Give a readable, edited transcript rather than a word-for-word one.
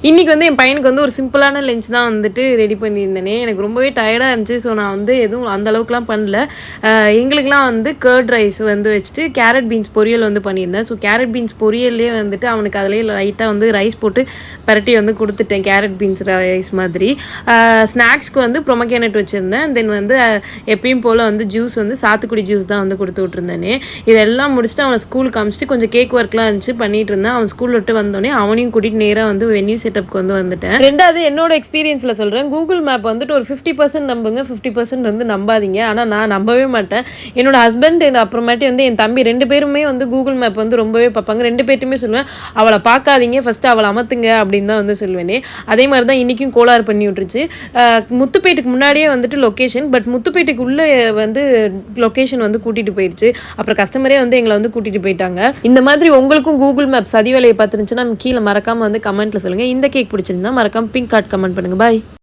இன்றைக்கி வந்து என் பையனுக்கு வந்து ஒரு சிம்பிளான லஞ்ச் தான் வந்துட்டு ரெடி பண்ணியிருந்தேனே. எனக்கு ரொம்பவே டயர்டாக இருந்துச்சு. ஸோ நான் வந்து எதுவும் அந்த அளவுக்குலாம் பண்ணல. எங்களுக்கெலாம் வந்து கர்ட் ரைஸ் வந்து வச்சுட்டு கேரட் பீன்ஸ் பொரியல் வந்து பண்ணியிருந்தேன். ஸோ கேரட் பீன்ஸ் பொரியல்லே வந்துட்டு அவனுக்கு அதிலேயே லைட்டாக வந்து ரைஸ் போட்டு பரட்டி வந்து கொடுத்துட்டேன். கேரட் பீன்ஸ் ரைஸ் மாதிரி. ஸ்நாக்ஸ்க்கு வந்து ப்ரொமோகேனட் வச்சுருந்தேன். தென் வந்து எப்பயும் போல் வந்து ஜூஸ் வந்து சாத்துக்குடி ஜூஸ் தான் வந்து கொடுத்து விட்ருந்தேனே. இதெல்லாம் முடிச்சுட்டு அவனை ஸ்கூலுக்கு அனுப்பிச்சிட்டு கொஞ்சம் கேக் ஒர்க்லாம் இருந்துச்சு பண்ணிகிட்டு இருந்தேன். அவன் ஸ்கூல் விட்டு வந்தோடனே அவனையும் கூட்டிகிட்டு நேராக வந்து வென்யூ செட்டப்க்கு வந்து வந்துட்டேன். ரெண்டாவது என்னோட எக்ஸ்பீரியன்ஸில் சொல்கிறேன். கூகுள் மேப் வந்துட்டு ஒரு 50% நம்புங்க, 50% வந்து நம்பாதீங்க. ஆனால் நான் நம்பவே மாட்டேன். என்னோட ஹஸ்பண்ட் அப்புறமேட்டு வந்து என் தம்பி 2 பேருமே வந்து கூகுள் மேப் வந்து ரொம்பவே பார்ப்பாங்க. 2 பேர்ட்டுமே சொல்லுவேன், அவளை பார்க்காதீங்க, ஃபஸ்ட்டு அவளை அமர்த்துங்க அப்படின்னு தான் வந்து சொல்லுவேனே. அதே மாதிரி தான் இன்றைக்கும் கோளாறு பண்ணி விட்டுருச்சு. முத்துப்பேட்டுக்கு முன்னாடியே வந்துட்டு லொக்கேஷன், பட் முத்துப்பேட்டுக்கு உள்ளே வந்து லொக்கேஷன் வந்து கூட்டிகிட்டு போயிடுச்சு. அப்புறம் கஸ்டமரே வந்து எங்களை வந்து கூட்டிகிட்டு போயிட்டாங்க. இந்த மாதிரி உங்களுக்கும் கூகுள் மேப் சதி வேலையை பார்த்துருந்துச்சுன்னா கீழே மறக்காமல் வந்து கமெண்ட்டில் சொல்லுங்கள். இந்த கேக் பிடிச்சிருந்தா மறக்காமல் பிங்க் கார்ட் கமெண்ட் பண்ணுங்கள். பாய்.